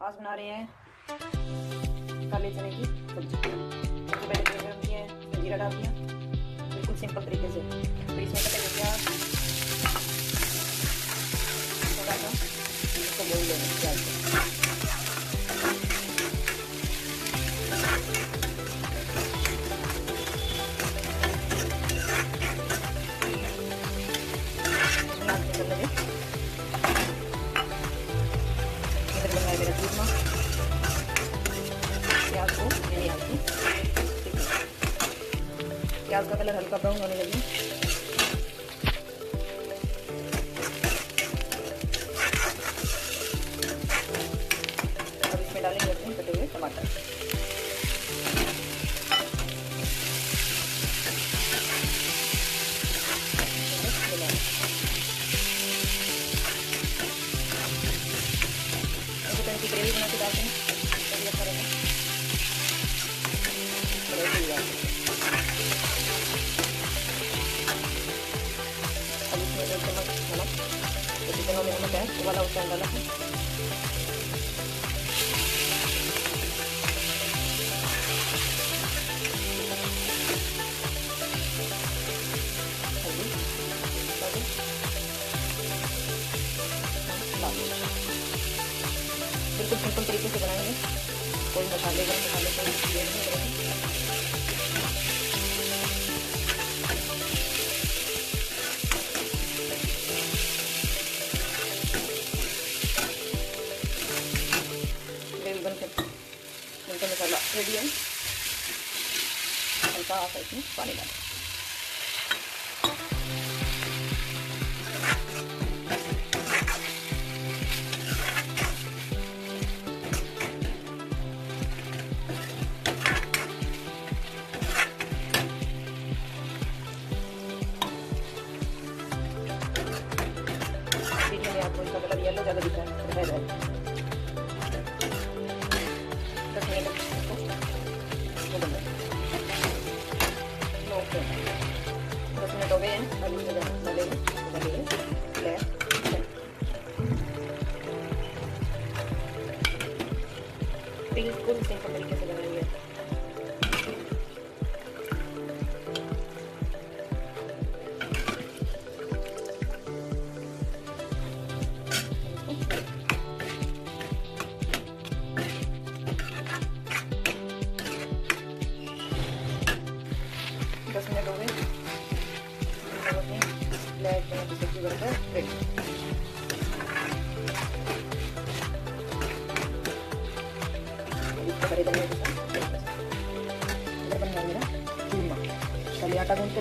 आज बना रहे हैं काले चने की सब्जी। सबसे पहले तेल गरम किया है, इसमें जीरा डाल दिया बिल्कुल सिंपल तरीके से। फिर इसमें कटे हुए प्याज डाला, इसको बोल लेना प्याज को। प्याज का कलर हल्का ब्राउन होने लगी। अब इसमें डालेंगे अपने कटे हुए टमाटर। की ग्रेवी बना के डालते हैं, अच्छा रहेगा। अब इसमें 1 चम्मच नमक, तो जितना में नमक है वो वाला उसका डाला है। बिल्कुल सिंपल तरीके से बनाएंगे, कोई मसाले गरम मसाले कोई यूज नहीं करेंगे। ग्रेवी बनकर मिलकर मसाला रेडी है। हल्का हाफ इसमें पानी डालें। आपको इसका कलर येलो ज़्यादा दिख रहा है, 10 मिनट हो गए हैं। अभी बिल्कुल सिंपल तरीके से बनाएंगे। मिनट हो गए, ब्लैक की सब्जी बनकर रेडी। इसको बड़े बनने के साथ इधर बनना है मेरा चूरमा। चलिए आटा गूंथ